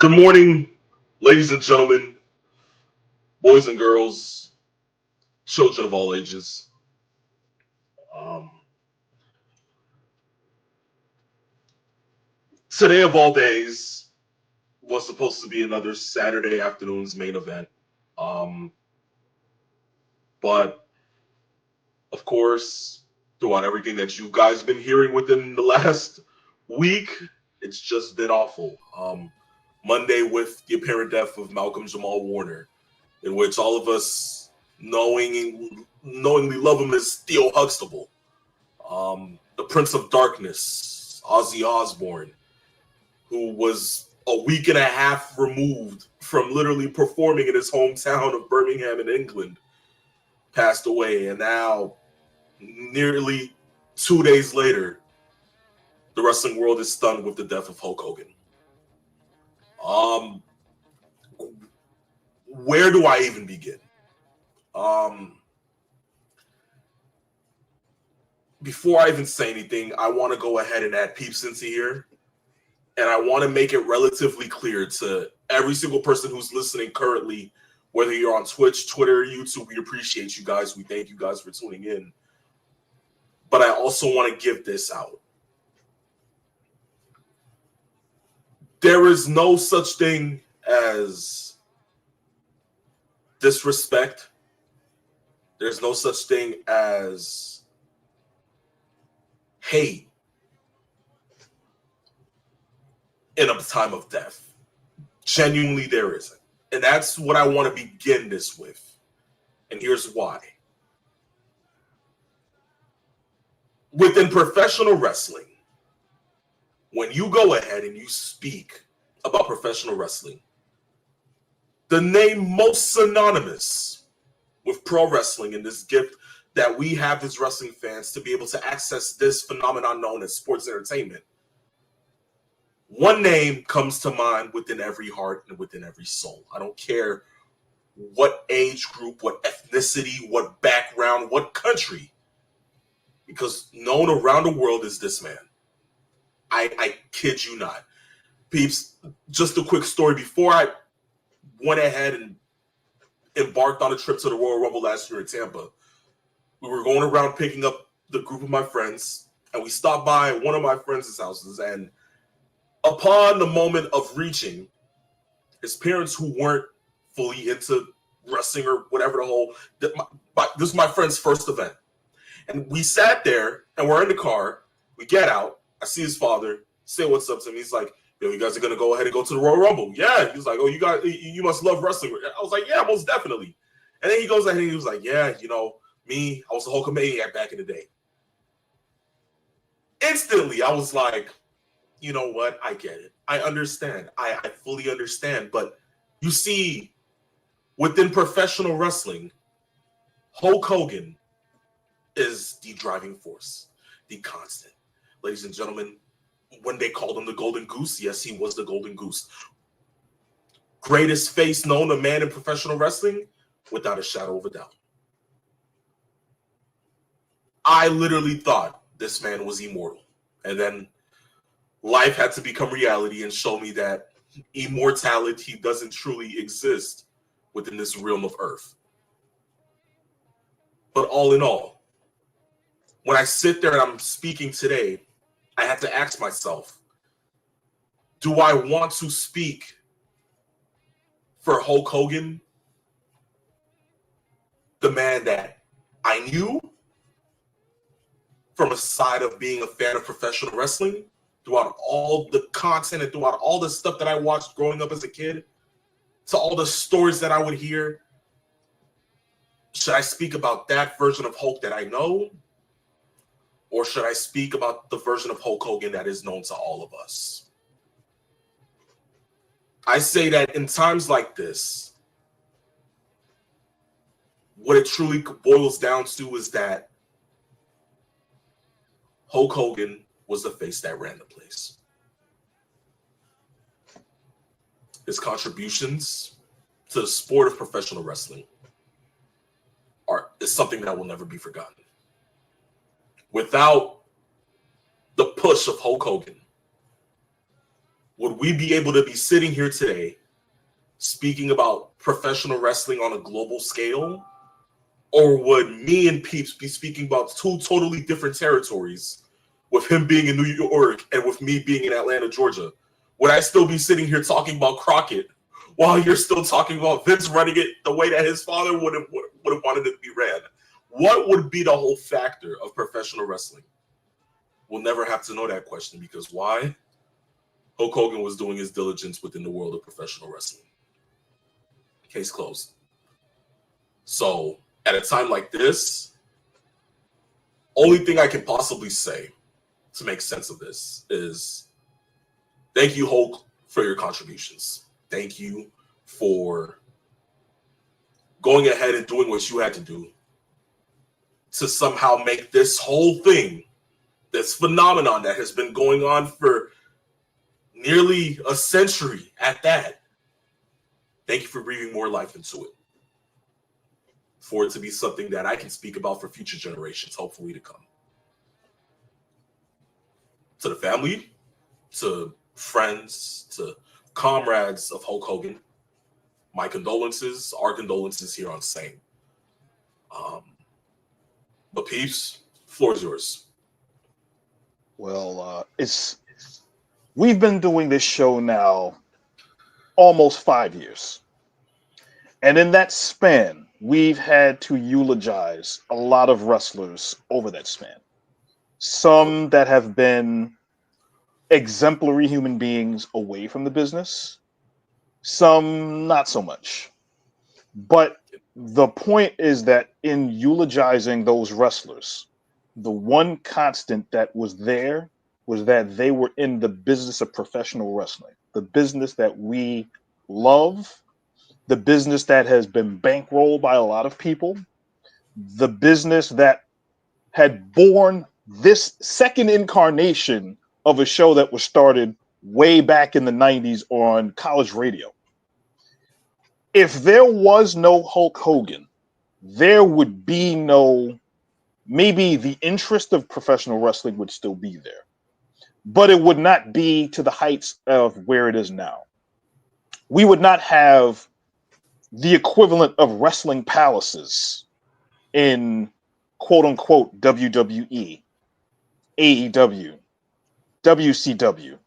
Good morning, ladies and gentlemen, boys and girls, children of all ages. Um, Today of all days was supposed to be another Saturday afternoon's main event. Um, but of course, throughout everything that you guys been hearing within the last week, it's just been awful. Monday with the apparent death of Malcolm Jamal Warner, in which all of us knowingly love him as Theo Huxtable. The Prince of Darkness, Ozzy Osbourne, who was a week and a half removed from literally performing in his hometown of Birmingham in England, passed away. And now, nearly 2 days later, the wrestling world is stunned with the death of Hulk Hogan. Um, where do I even begin? Um, Before I even say anything, I want to go ahead and add peeps into here. And I want to make it relatively clear to every single person who's listening currently, whether you're on Twitch, Twitter, YouTube, we appreciate you guys. We thank you guys for tuning in. But I also want to give this out. There is no such thing as disrespect. There's no such thing as hate in a time of death. Genuinely, there isn't. And that's what I want to begin this with. And here's why. Within professional wrestling, when you go ahead and you speak about professional wrestling, the name most synonymous with pro wrestling and this gift that we have as wrestling fans to be able to access this phenomenon known as sports entertainment, one name comes to mind within every heart and within every soul. I don't care what age group, what ethnicity, what background, what country, because known around the world is this man. I kid you not. Peeps, just a quick story. Before I went ahead and embarked on a trip to the Royal Rumble last year in Tampa, we were going around picking up the group of my friends, and we stopped by one of my friends' houses, and upon the moment of reaching, his parents, who weren't fully into wrestling or whatever the whole, this is my friend's first event. And we sat there, and we're in the car. We get out. I see his father, say what's up to him. He's like, yo, you guys are going to go ahead and go to the Royal Rumble. Yeah. He's like, oh, you must love wrestling. I was like, yeah, most definitely. And then he goes ahead and he was like, yeah, me, I was a Hulkamaniac back in the day. Instantly, I was like, you know what? I get it. I understand. I fully understand. But you see, within professional wrestling, Hulk Hogan is the driving force, the constant. Ladies and gentlemen, when they called him the Golden Goose, yes, he was the Golden Goose. Greatest face known to man in professional wrestling, without a shadow of a doubt. I literally thought this man was immortal. And then life had to become reality and show me that immortality doesn't truly exist within this realm of earth. But all in all, when I sit there and I'm speaking today, I had to ask myself, do I want to speak for Hulk Hogan, the man that I knew from a side of being a fan of professional wrestling, throughout all the content and throughout all the stuff that I watched growing up as a kid, to all the stories that I would hear? Should I speak about that version of Hulk that I know? Or should I speak about the version of Hulk Hogan that is known to all of us? I say that in times like this, what it truly boils down to is that Hulk Hogan was the face that ran the place. His contributions to the sport of professional wrestling is something that will never be forgotten. Without the push of Hulk Hogan, would we be able to be sitting here today speaking about professional wrestling on a global scale? Or would me and Peeps be speaking about two totally different territories, with him being in New York and with me being in Atlanta, Georgia? Would I still be sitting here talking about Crockett while you're still talking about Vince running it the way that his father would have wanted it to be ran? What would be the whole factor of professional wrestling? We'll never have to know that question, because why? Hulk Hogan was doing his diligence within the world of professional wrestling. Case closed. So at a time like this, only thing I can possibly say to make sense of this is thank you, Hulk, for your contributions. Thank you for going ahead and doing what you had to do to somehow make this whole thing, this phenomenon that has been going on for nearly a century at that. Thank you for breathing more life into it, for it to be something that I can speak about for future generations, hopefully to come. To the family, to friends, to comrades of Hulk Hogan, my condolences, our condolences here on Same. But Peeps, floor is yours. Well, we've been doing this show now almost 5 years. And in that span, we've had to eulogize a lot of wrestlers over that span. Some that have been exemplary human beings away from the business, some not so much. But the point is that in eulogizing those wrestlers, the one constant that was there was that they were in the business of professional wrestling, the business that we love, the business that has been bankrolled by a lot of people, the business that had born this second incarnation of a show that was started way back in the 90s on college radio. If there was no Hulk Hogan, there would be no, maybe the interest of professional wrestling would still be there, but it would not be to the heights of where it is now. We would not have the equivalent of wrestling palaces in quote unquote WWE, AEW, WCW,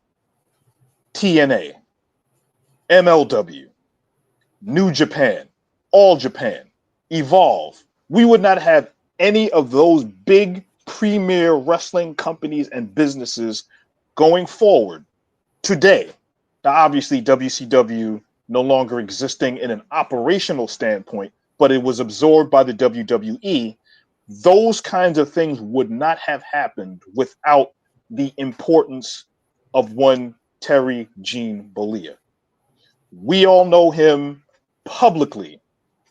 TNA, MLW, New Japan, All Japan, Evolve. We would not have any of those big premier wrestling companies and businesses going forward today. Now, obviously, WCW no longer existing in an operational standpoint, but it was absorbed by the WWE. Those kinds of things would not have happened without the importance of one Terry Gene Bollea. We all know him publicly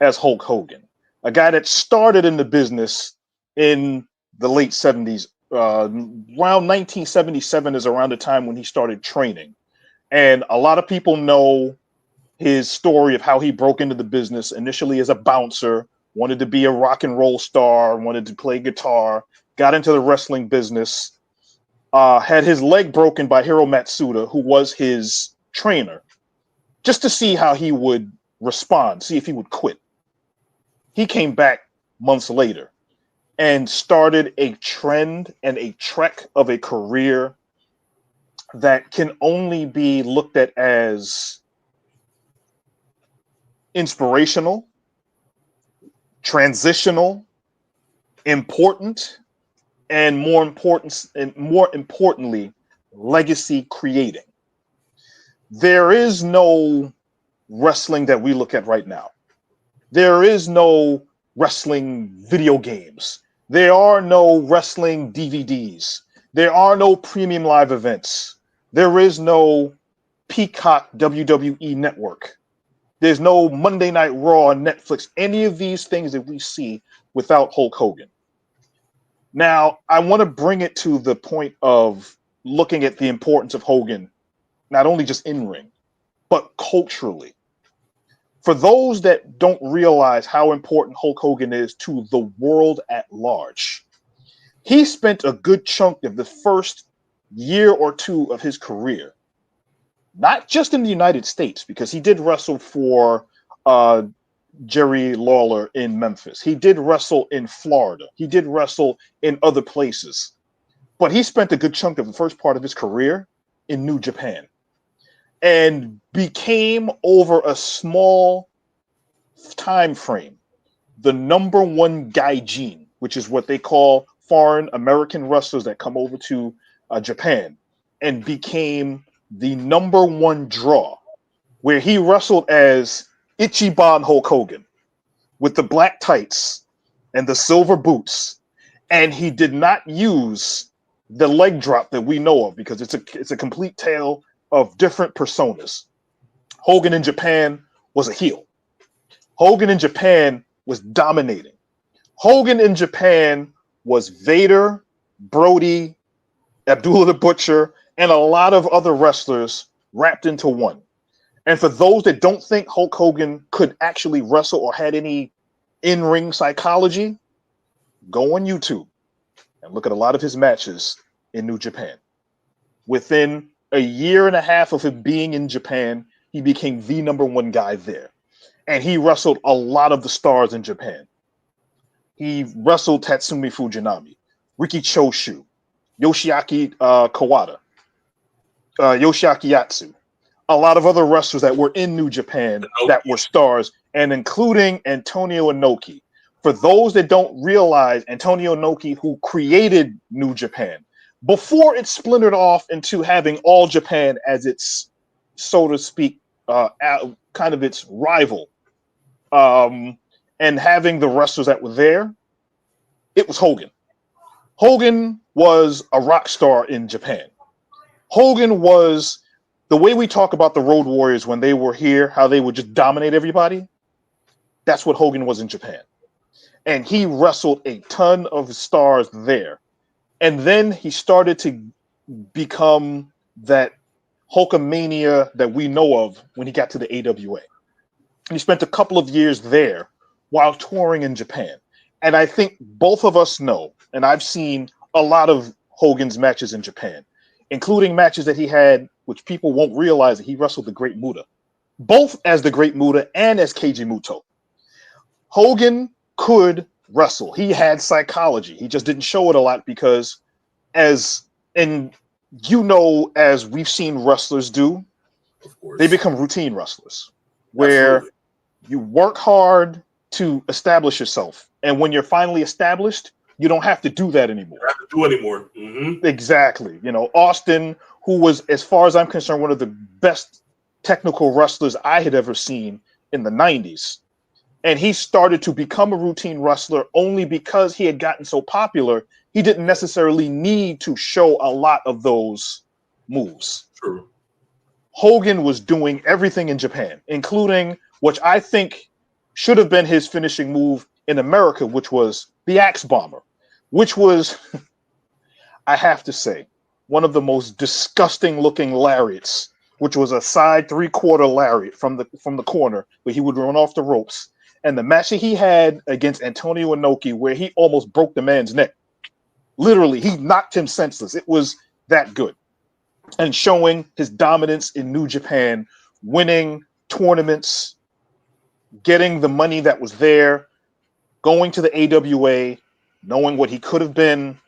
as Hulk Hogan, a guy that started in the business in the late 70s. Around 1977 is around the time when he started training. And a lot of people know his story of how he broke into the business initially as a bouncer, wanted to be a rock and roll star, wanted to play guitar, got into the wrestling business, had his leg broken by Hiro Matsuda, who was his trainer, just to see how he would respond, see if he would quit. He came back months later and started a trend and a trek of a career that can only be looked at as inspirational, transitional, important, and more importantly, legacy creating. There is no wrestling that we look at right now. There is no wrestling video games. There are no wrestling DVDs. There are no premium live events. There is no Peacock WWE network. There's no Monday Night Raw on Netflix, any of these things that we see without Hulk Hogan. Now, I want to bring it to the point of looking at the importance of Hogan, not only just in ring, but culturally. For those that don't realize how important Hulk Hogan is to the world at large, he spent a good chunk of the first year or two of his career not just in the United States, because he did wrestle for Jerry Lawler in Memphis. He did wrestle in Florida. He did wrestle in other places. But he spent a good chunk of the first part of his career in New Japan and became, over a small time frame, the number one gaijin, which is what they call foreign American wrestlers that come over to Japan, and became the number one draw, where he wrestled as Ichiban Hulk Hogan with the black tights and the silver boots, and he did not use the leg drop that we know of, because it's a complete tale of different personas. Hogan in Japan was a heel. Hogan in Japan was dominating. Hogan in Japan was Vader, Brody, Abdullah the Butcher, and a lot of other wrestlers wrapped into one. And for those that don't think Hulk Hogan could actually wrestle or had any in-ring psychology, go on YouTube and look at a lot of his matches in New Japan. Within a year and a half of him being in Japan, he became the number one guy there. And he wrestled a lot of the stars in Japan. He wrestled Tatsumi Fujinami, Riki Choshu, Yoshiaki Kawada, Yoshiaki Yatsu, a lot of other wrestlers that were in New Japan that were stars, and including Antonio Inoki. For those that don't realize, Antonio Inoki, who created New Japan, before it splintered off into having All Japan as its, so to speak, kind of its rival, and having the wrestlers that were there, it was Hogan. Hogan was a rock star in Japan. Hogan was, the way we talk about the Road Warriors when they were here, how they would just dominate everybody, that's what Hogan was in Japan. And he wrestled a ton of stars there. And then he started to become that Hulkamania that we know of when he got to the AWA. He spent a couple of years there while touring in Japan. And I think both of us know, and I've seen a lot of Hogan's matches in Japan, including matches that he had, which people won't realize, that he wrestled the Great Muta, both as the Great Muta and as Keiji Muto. Hogan could wrestle. He had psychology. He just didn't show it a lot because, as we've seen wrestlers do, Of course. they become routine wrestlers, where Absolutely. you work hard to establish yourself. And when you're finally established, you don't have to do that anymore. You don't have to do anymore. Mm-hmm. Exactly. Austin, who was, as far as I'm concerned, one of the best technical wrestlers I had ever seen in the 90s. And he started to become a routine wrestler only because he had gotten so popular. He didn't necessarily need to show a lot of those moves. True. Hogan was doing everything in Japan, including, which I think should have been his finishing move in America, which was the Axe Bomber, which was, I have to say, one of the most disgusting looking lariats, which was a side 3/4 lariat from the corner where he would run off the ropes. And the match that he had against Antonio Inoki, where he almost broke the man's neck. Literally, he knocked him senseless. It was that good. And showing his dominance in New Japan, winning tournaments, getting the money that was there, going to the AWA, knowing what he could have been.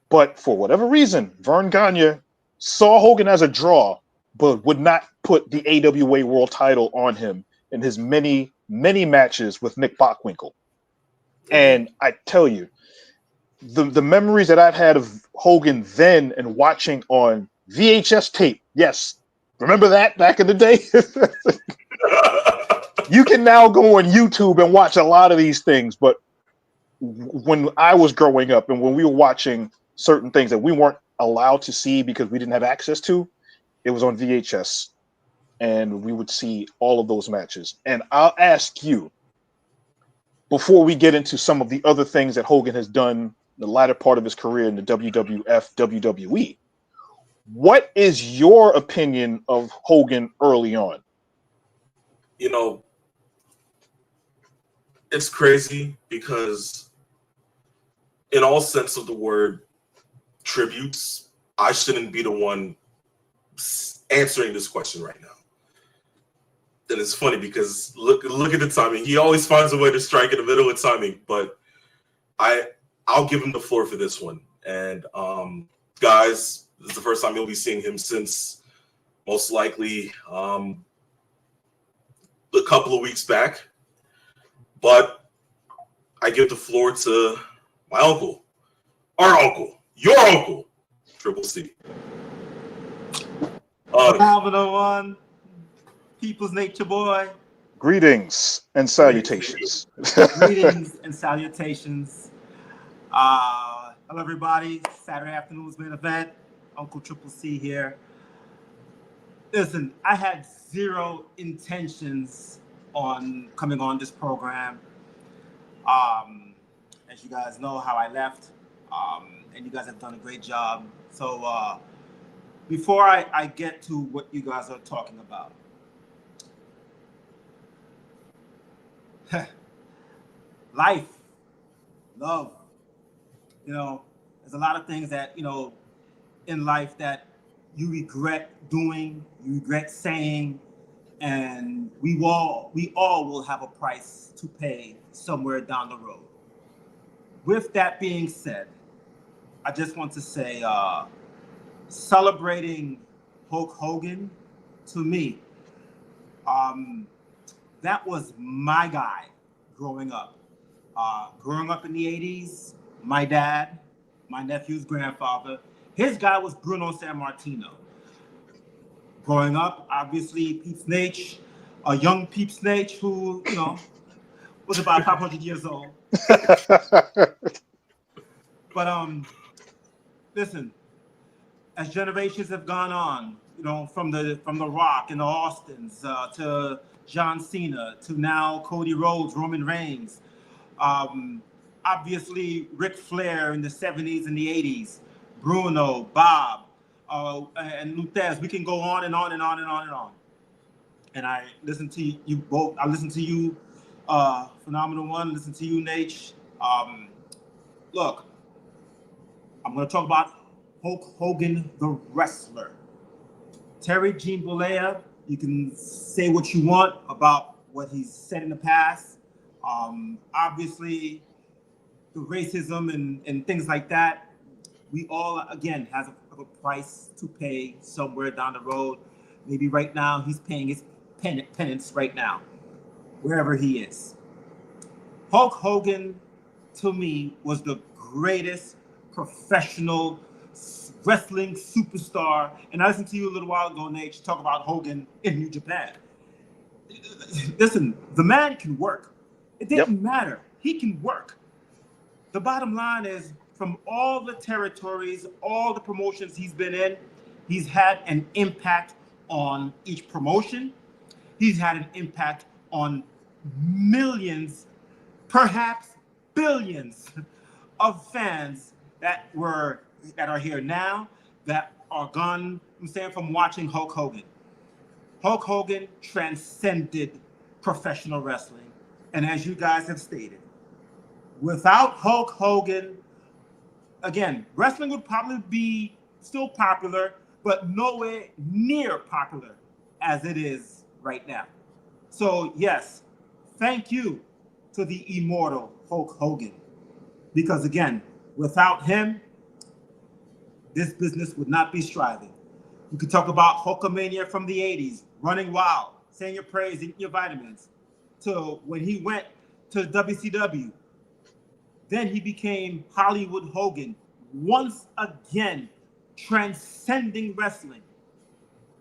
But for whatever reason, Vern Gagne saw Hogan as a draw, but would not put the AWA world title on him in his many matches with Nick Bockwinkel. And I tell you, the memories that I've had of Hogan then and watching on VHS tape, yes, remember that back in the day? You can now go on YouTube and watch a lot of these things, but when I was growing up and when we were watching certain things that we weren't allowed to see because we didn't have access to, it was on VHS. And we would see all of those matches. And I'll ask you, before we get into some of the other things that Hogan has done the latter part of his career in the WWF, WWE, what is your opinion of Hogan early on? It's crazy because in all sense of the word, tributes, I shouldn't be the one answering this question right now. And it's funny because look at the timing. He always finds a way to strike in the middle of timing, but I'll give him the floor for this one. And guys, this is the first time you'll be seeing him since most likely a couple of weeks back. But I give the floor to my uncle, our uncle, your uncle, Triple C. Phenomenal one, People's Nature Boy. Greetings and salutations. Greetings and salutations. Hello, everybody. Saturday afternoon's main event. Uncle Triple C here. Listen, I had zero intentions on coming on this program. As you guys know how I left, and you guys have done a great job. So before I get to what you guys are talking about, life, love, there's a lot of things that, in life that you regret doing, you regret saying, and we all will have a price to pay somewhere down the road. With that being said, I just want to say, celebrating Hulk Hogan, to me, that was my guy growing up. Growing up in the 80s, my dad, my nephew's grandfather, his guy was Bruno Sammartino. Growing up, obviously, Pete Snake, a young Pete Snake who, was about 500 years old. But listen, as generations have gone on, from the Rock and the Austins to John Cena to now Cody Rhodes, Roman Reigns, obviously Ric Flair in the 70s and the 80s, Bruno, Bob, and Luthez. We can go on and on and on and on and on. And I listen to you both. I listen to you, Phenomenal One. Listen to you, Nate. Look, I'm going to talk about Hulk Hogan, the wrestler. Terry Jean Bollea, you can say what you want about what he's said in the past. Obviously, the racism and things like that, we all, again, have a price to pay somewhere down the road. Maybe right now he's paying his penance right now, wherever he is. Hulk Hogan, to me, was the greatest professional wrestling superstar. And I listened to you a little while ago, Nate, talk about Hogan in New Japan. Listen, the man can work. It didn't matter. He can work. The bottom line is, from all the territories, all the promotions he's been in, he's had an impact on each promotion. He's had an impact on millions, perhaps billions of fans that are here now, that are gone, from watching Hulk Hogan. Hulk Hogan transcended professional wrestling. And as you guys have stated, without Hulk Hogan, again, wrestling would probably be still popular, but nowhere near popular as it is right now. So yes, thank you to the immortal Hulk Hogan. Because again, without him, this business would not be striving. You could talk about Hulkamania from the 80s, running wild, saying your prayers, eating your vitamins, to when he went to WCW. Then he became Hollywood Hogan, once again transcending wrestling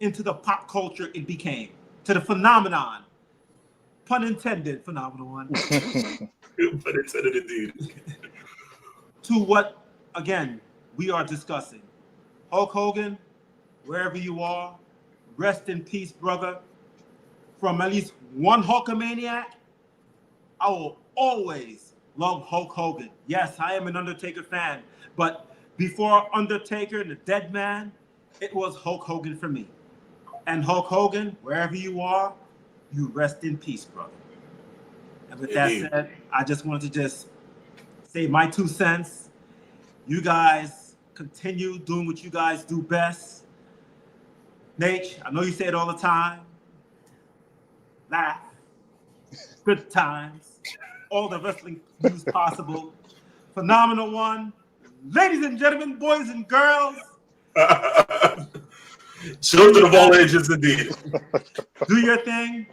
into the pop culture it became, to the phenomenon, pun intended, Phenomenal One. Pun intended indeed. To what, again, we are discussing. Hulk Hogan, wherever you are, rest in peace, brother. From at least one Hulkamaniac, I will always love Hulk Hogan. Yes, I am an Undertaker fan, but before Undertaker and the Dead Man, it was Hulk Hogan for me. And Hulk Hogan, wherever you are, you rest in peace, brother. And with that said, I just wanted to just say my 2 cents. You guys continue doing what you guys do best. Nate, I know you say it all the time. Laugh. Good times. All the wrestling views possible. Phenomenal one. Ladies and gentlemen, boys and girls. Children of all ages, indeed. Do your thing.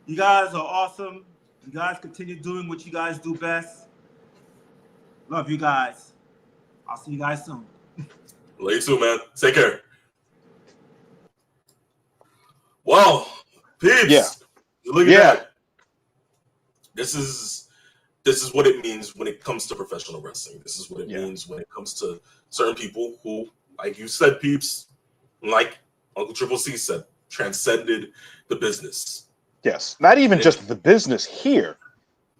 You guys are awesome. You guys continue doing what you guys do best. Love you guys. I'll see you guys soon. Love you too, man. Take care. Wow, peeps. Yeah. Look at that. This is what it means when it comes to professional wrestling. This is what it means when it comes to certain people who, like you said, peeps, like Uncle Triple C said, transcended the business. Yes. Not even just the business here.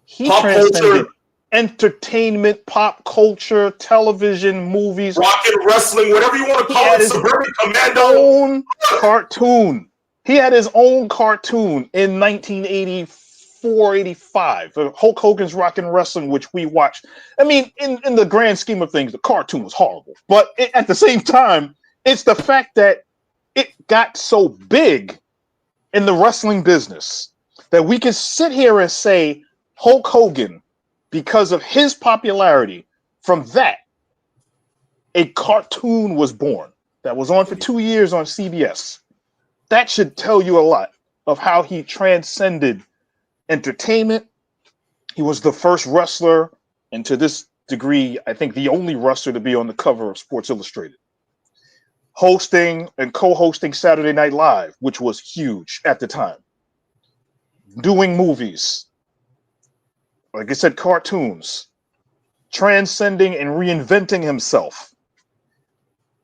He Pop transcended culture, entertainment, pop culture, television, movies, rocket wrestling, whatever you want to call it, Suburban Commando. Own cartoon. He had his own cartoon in 1984, 85. Hulk Hogan's Rockin' Wrestling, which we watched. I mean, in the grand scheme of things, the cartoon was horrible. But at the same time, it's the fact that it got so big in the wrestling business that we can sit here and say Hulk Hogan, because of his popularity, from that, a cartoon was born that was on for 2 years on CBS. That should tell you a lot of how he transcended entertainment. He was the first wrestler, and to this degree, I think the only wrestler to be on the cover of Sports Illustrated. Hosting and co-hosting Saturday Night Live, which was huge at the time. Doing movies. Like I said, cartoons. Transcending and reinventing himself.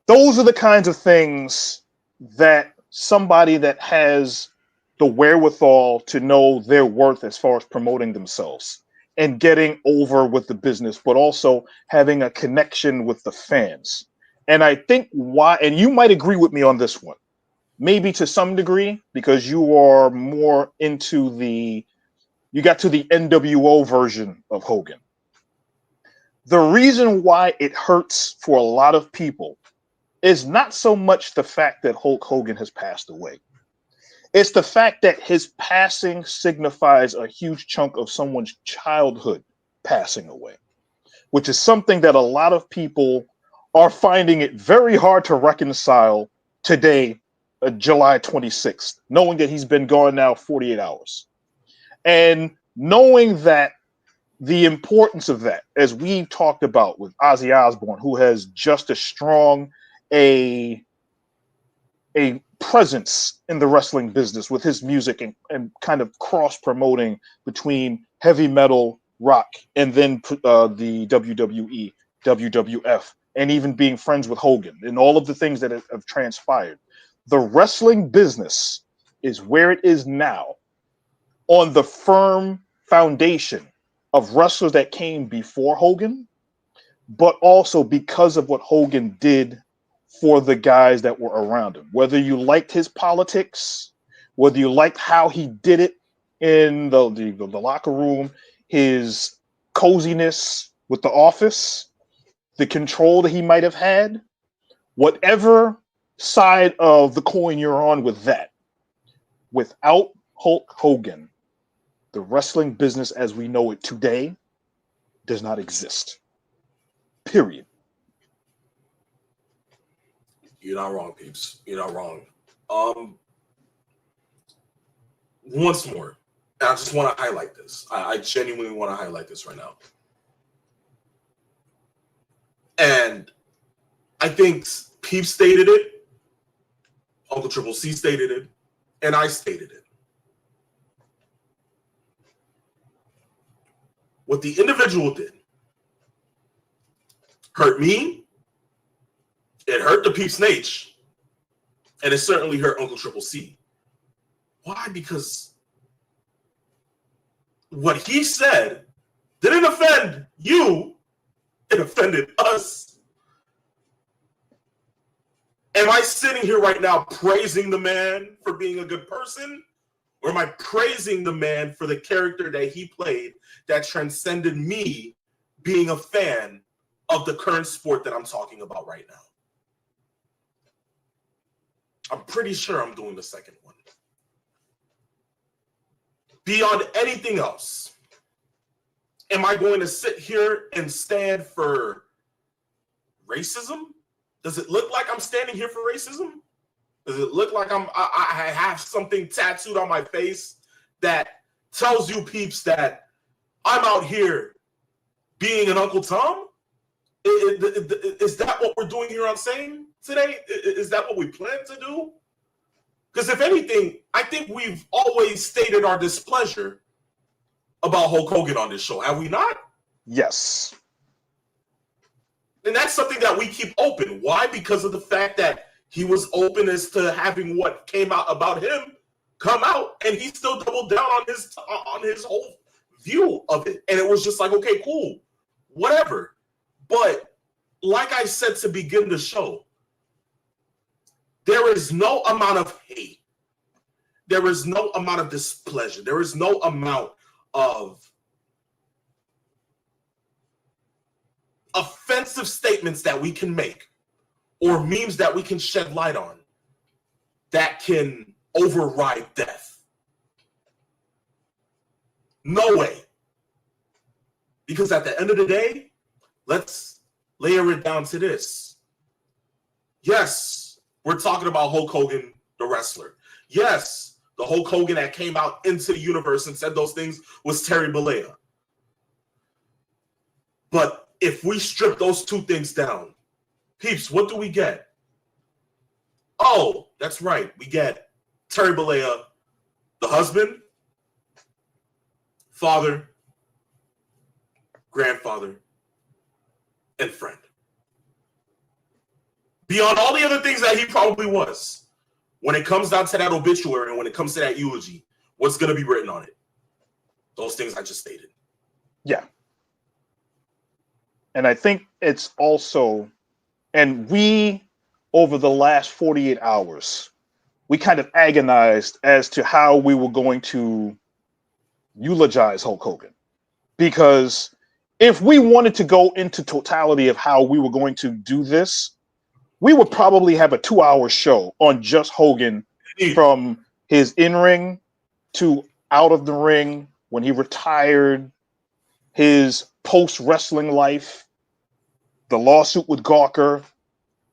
Those are the kinds of things that somebody that has the wherewithal to know their worth as far as promoting themselves and getting over with the business, but also having a connection with the fans. And I think why, and you might agree with me on this one, maybe to some degree, because you are more into you got to the NWO version of Hogan. The reason why it hurts for a lot of people is not so much the fact that Hulk Hogan has passed away. It's the fact that his passing signifies a huge chunk of someone's childhood passing away, which is something that a lot of people are finding it very hard to reconcile today, July 26th, knowing that he's been gone now 48 hours. And knowing that the importance of that, as we've talked about with Ozzy Osbourne, who has just as strong a presence in the wrestling business with his music and kind of cross promoting between heavy metal, rock, and then the WWE, WWF, and even being friends with Hogan and all of the things that have transpired. The wrestling business is where it is now on the firm foundation of wrestlers that came before Hogan, but also because of what Hogan did for the guys that were around him. Whether you liked his politics, whether you liked how he did it in the locker room, his coziness with the office, the control that he might have had, whatever side of the coin you're on with that, without Hulk Hogan, the wrestling business as we know it today does not exist. Period. You're not wrong, peeps. You're not wrong. Once more, and I just want to highlight this. I genuinely want to highlight this right now. And I think Peeps stated it, Uncle Triple C stated it, and I stated it. What the individual did hurt me, it hurt the Peeps Nate, and it certainly hurt Uncle Triple C. Why? Because what he said didn't offend you, it offended us. Am I sitting here right now praising the man for being a good person? Or am I praising the man for the character that he played that transcended me being a fan of the current sport that I'm talking about right now? I'm pretty sure I'm doing the second one. Beyond anything else, am I going to sit here and stand for racism? Does it look like I'm standing here for racism? Does it look like I have something tattooed on my face that tells you peeps that I'm out here being an Uncle Tom? Is that what we're doing here on Sane today? Is that what we plan to do? Because if anything, I think we've always stated our displeasure about Hulk Hogan on this show, have we not? Yes. And that's something that we keep open. Why? Because of the fact that he was open as to having what came out about him come out, and he still doubled down on his whole view of it. And it was just like, okay, cool, whatever. But like I said to begin the show, there is no amount of hate. There is no amount of displeasure. There is no amount of offensive statements that we can make or memes that we can shed light on that can override death. No way. Because at the end of the day, let's layer it down to this. Yes, we're talking about Hulk Hogan, the wrestler. Yes, the Hulk Hogan that came out into the universe and said those things was Terry Bollea. But if we strip those two things down, peeps, what do we get? Oh, that's right. We get Terry Bollea, the husband, father, grandfather, and friend. Beyond all the other things that he probably was, when it comes down to that obituary and when it comes to that eulogy, what's going to be written on it? Those things I just stated. Yeah. And I think it's also, and we, over the last 48 hours, we kind of agonized as to how we were going to eulogize Hulk Hogan. Because if we wanted to go into totality of how we were going to do this, we would probably have a 2-hour show on just Hogan, from his in-ring to out of the ring, when he retired, his post-wrestling life, the lawsuit with Gawker.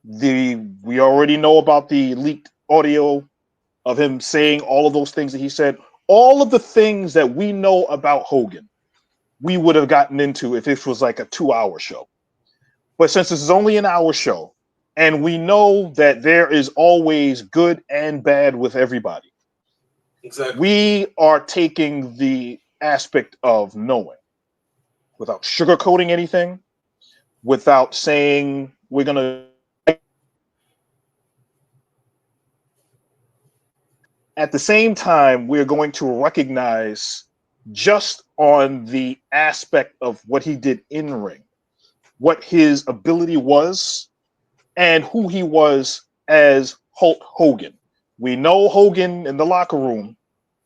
We already know about the leaked audio of him saying all of those things that he said. All of the things that we know about Hogan, we would have gotten into if this was like a 2-hour show. But since this is only an hour show, and we know that there is always good and bad with everybody, Exactly. we are taking the aspect of knowing without sugarcoating anything, without saying we're going to. At the same time, we're going to recognize just on the aspect of what he did in ring, what his ability was, and who he was as Hulk Hogan. We know Hogan in the locker room,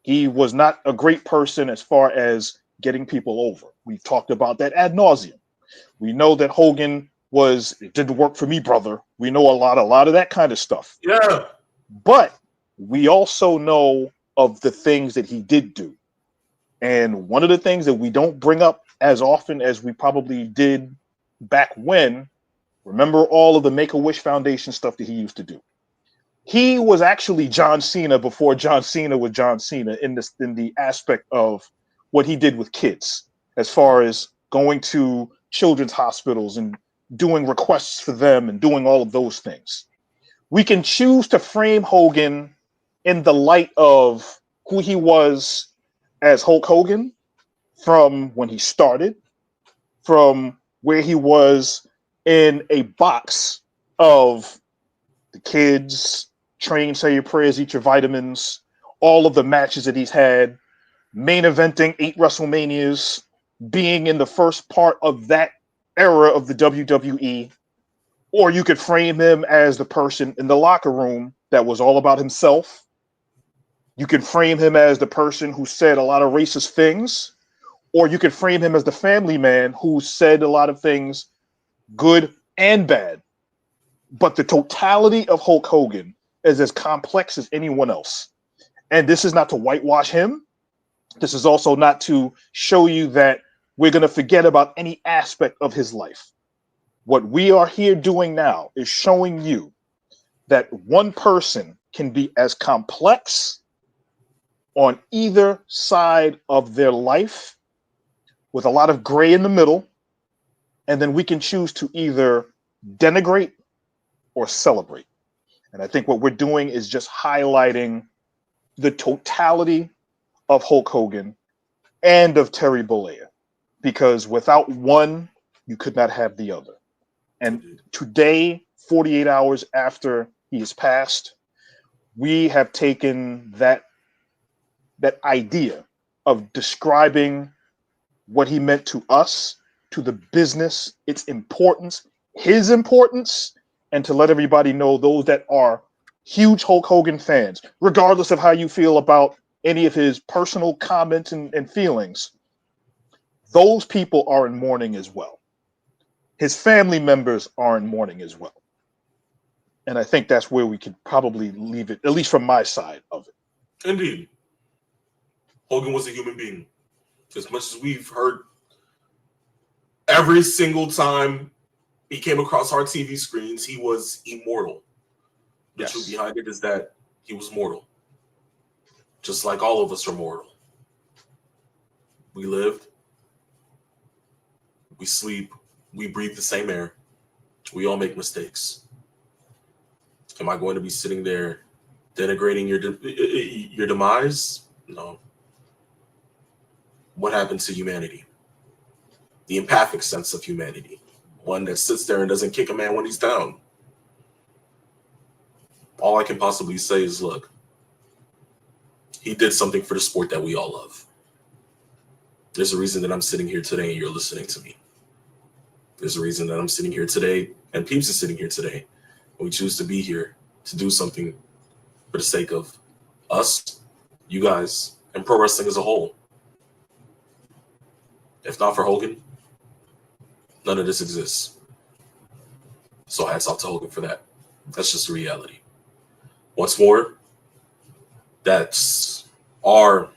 he was not a great person as far as getting people over. We've talked about that ad nauseum. We know that Hogan was, it didn't work for me, brother. We know a lot of that kind of stuff. Yeah. But we also know of the things that he did do. And one of the things that we don't bring up as often as we probably did back when, remember all of the Make-A-Wish Foundation stuff that he used to do. He was actually John Cena before John Cena was John Cena in the aspect of what he did with kids, as far as going to children's hospitals and doing requests for them and doing all of those things. We can choose to frame Hogan in the light of who he was as Hulk Hogan, from when he started, from where he was in a box of the kids, train, say your prayers, eat your vitamins, all of the matches that he's had, main eventing 8 WrestleManias, being in the first part of that era of the WWE. Or you could frame him as the person in the locker room that was all about himself. You could frame him as the person who said a lot of racist things. Or you could frame him as the family man who said a lot of things, good and bad. But the totality of Hulk Hogan is as complex as anyone else. And this is not to whitewash him. This is also not to show you that we're going to forget about any aspect of his life. What we are here doing now is showing you that one person can be as complex on either side of their life with a lot of gray in the middle. And then we can choose to either denigrate or celebrate. And I think what we're doing is just highlighting the totality of Hulk Hogan and of Terry Bollea, because without one, you could not have the other. And today, 48 hours after he has passed, we have taken that idea of describing what he meant to us, to the business, its importance, his importance, and to let everybody know, those that are huge Hulk Hogan fans, regardless of how you feel about any of his personal comments and feelings, those people are in mourning as well. His family members are in mourning as well. And I think that's where we could probably leave it, at least from my side of it. Indeed. Hogan was a human being. As much as we've heard every single time he came across our TV screens, he was immortal. The truth behind it is that he was mortal. Just like all of us are mortal. We lived, we sleep, we breathe the same air. We all make mistakes. Am I going to be sitting there denigrating your demise? No. What happened to humanity? The empathic sense of humanity. One that sits there and doesn't kick a man when he's down. All I can possibly say is, look, he did something for the sport that we all love. There's a reason that I'm sitting here today and you're listening to me. There's a reason that I'm sitting here today and Peeps is sitting here today. And we choose to be here to do something for the sake of us, you guys, and pro wrestling as a whole. If not for Hogan, none of this exists. So hats off to Hogan for that. That's just the reality. Once more, that's our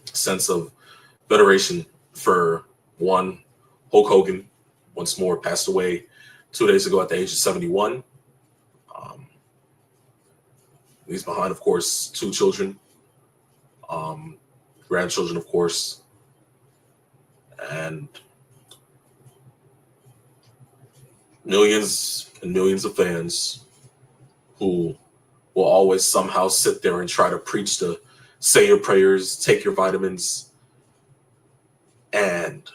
sense of veneration for one, Hulk Hogan, once more passed away 2 days ago at the age of 71. Leaves behind, of course, 2 children, grandchildren, of course, and millions and millions of fans who will always somehow sit there and try to preach to say your prayers, take your vitamins, and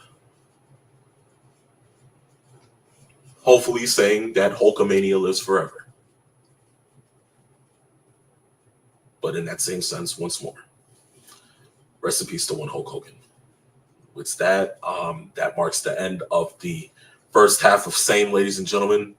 hopefully saying that Hulkamania lives forever. But in that same sense, once more, rest in peace to one Hulk Hogan. With that, that marks the end of the first half of Same, ladies and gentlemen.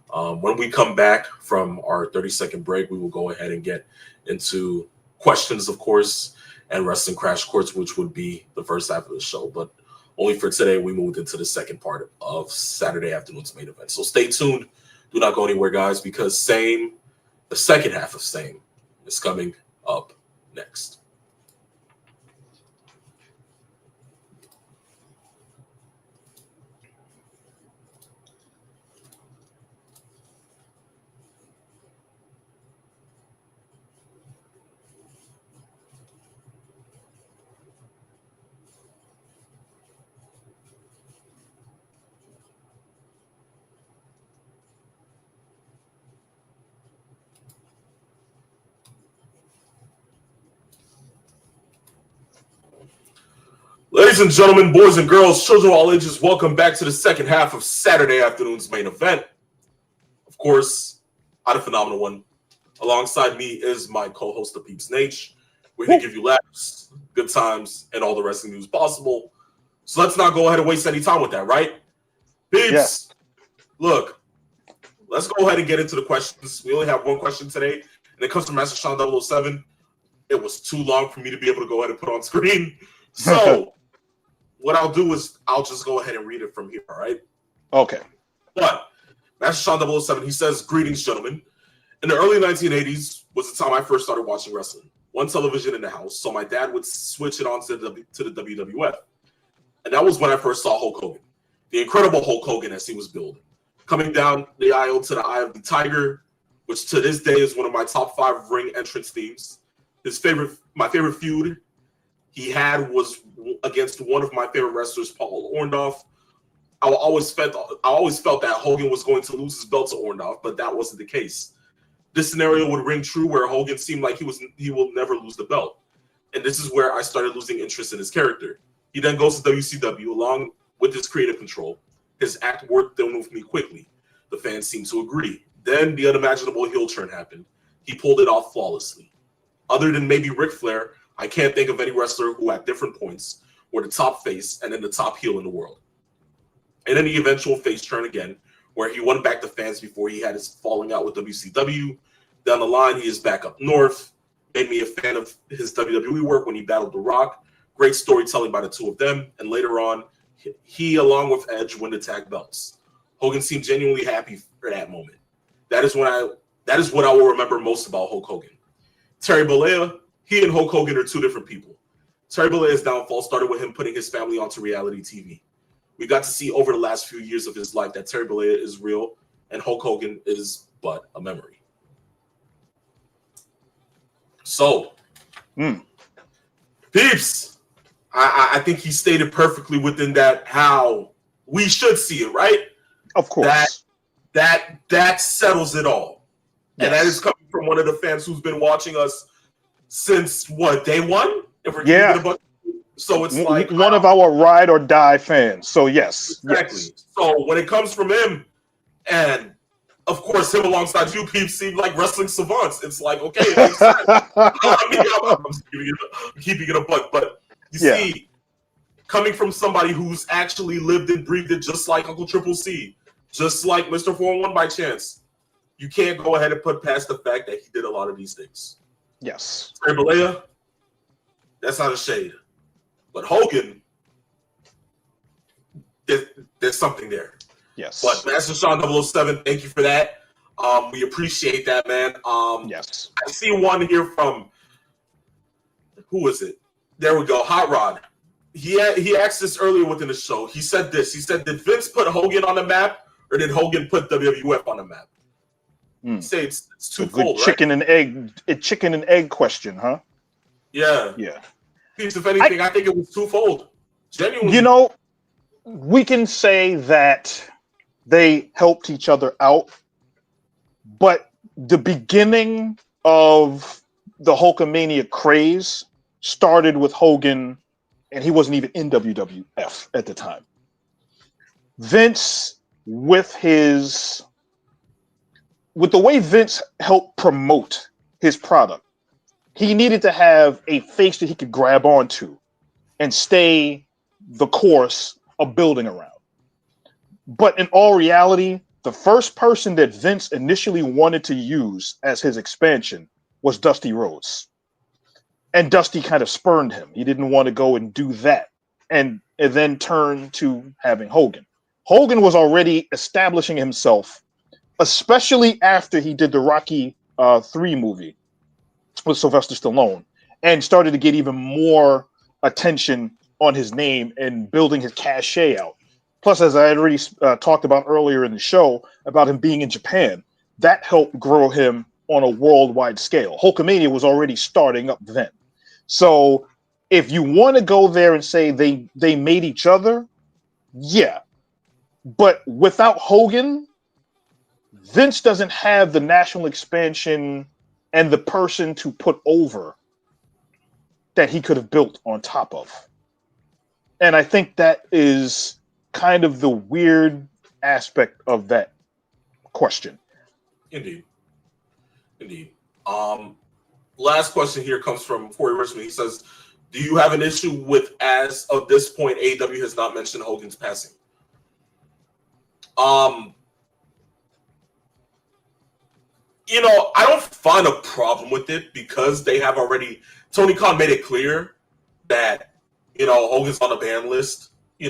When we come back from our 30-second break, we will go ahead and get into questions, of course, and Wrestling Crash Course, which would be the first half of the show. But only for today, we moved into the second part of Saturday afternoon's main event. So stay tuned. Do not go anywhere, guys, because Same, the second half of Same, is coming up next. Ladies and gentlemen, boys and girls, children of all ages, welcome back to the second half of Saturday afternoon's main event. Of course, I, the phenomenal one. Alongside me is my co-host, the Peeps Nate. We're here to give you laughs, good times, and all the wrestling news possible. So let's not go ahead and waste any time with that, right? Peeps, Look, let's go ahead and get into the questions. We only have one question today, and it comes from Master Sean 007. It was too long for me to be able to go ahead and put on screen. So what I'll do is I'll just go ahead and read it from here, all right? Okay. But Master Sean 007, he says, "Greetings, gentlemen. In the early 1980s, was the time I first started watching wrestling. One television in the house, so my dad would switch it on to the WWF. And that was when I first saw Hulk Hogan. The incredible Hulk Hogan as he was billed. Coming down the aisle to the Eye of the Tiger, which to this day is one of my top 5 ring entrance themes. My favorite feud he had was against one of my favorite wrestlers, Paul Orndorff. I always felt that Hogan was going to lose his belt to Orndorff, but that wasn't the case. This scenario would ring true where Hogan seemed like he will never lose the belt. And this is where I started losing interest in his character. He then goes to WCW along with his creative control. His act worked in with me quickly. The fans seemed to agree. Then the unimaginable heel turn happened. He pulled it off flawlessly. Other than maybe Ric Flair, I can't think of any wrestler who at different points were the top face and then the top heel in the world. And then the eventual face turn again, where he won back the fans before he had his falling out with WCW. Down the line, he is back up north. Made me a fan of his WWE work when he battled The Rock. Great storytelling by the two of them. And later on, he, along with Edge, win the tag belts. Hogan seemed genuinely happy for that moment. That is what I will remember most about Hulk Hogan. Terry Bollea, he and Hulk Hogan are two different people. Terry Bollea's downfall started with him putting his family onto reality TV. We got to see over the last few years of his life that Terry Bollea is real and Hulk Hogan is but a memory. So, peeps, I think he stated perfectly within that how we should see it, right? Of course. That settles it all. Yes. And that is coming from one of the fans who's been watching us since, what, day one? So it's like one of our ride or die fans. So yes. Exactly. Yes. So when it comes from him, and of course him alongside you peeps seem like wrestling savants. It's like, okay, it makes sense. I'm keeping it a buck. But you see, coming from somebody who's actually lived and breathed it just like Uncle Triple C, just like Mr. 401 by chance, you can't go ahead and put past the fact that he did a lot of these things. Yes. Terry Bollea, that's not a shade. But Hogan, there's something there. Yes. But Master Sean 007, thank you for that. We appreciate that, man. Yes. I see one here from, who is it? There we go, Hot Rod. He asked this earlier within the show. He said this. He said, did Vince put Hogan on the map or did Hogan put WWF on the map? Say it's twofold, right? Chicken and egg question, huh? Yeah. Yeah. If anything, I think it was twofold. Genuinely. You know, we can say that they helped each other out, but the beginning of the Hulkamania craze started with Hogan, and he wasn't even in WWF at the time. Vince, with the way Vince helped promote his product, he needed to have a face that he could grab onto and stay the course of building around. But in all reality, the first person that Vince initially wanted to use as his expansion was Dusty Rhodes. And Dusty kind of spurned him. He didn't want to go and do that. And then turn to having Hogan. Hogan was already establishing himself, especially after he did the Rocky 3 movie with Sylvester Stallone, and started to get even more attention on his name and building his cachet out. Plus, as I had already talked about earlier in the show, about him being in Japan, that helped grow him on a worldwide scale. Hulkamania was already starting up then. So if you want to go there and say they made each other, yeah. But without Hogan, Vince doesn't have the national expansion and the person to put over that he could have built on top of. And I think that is kind of the weird aspect of that question. Indeed. Last question here comes from Corey Richmond. He says, do you have an issue with, as of this point, AEW has not mentioned Hogan's passing? I don't find a problem with it because they have already, Tony Khan made it clear that, Hogan's on the ban list. He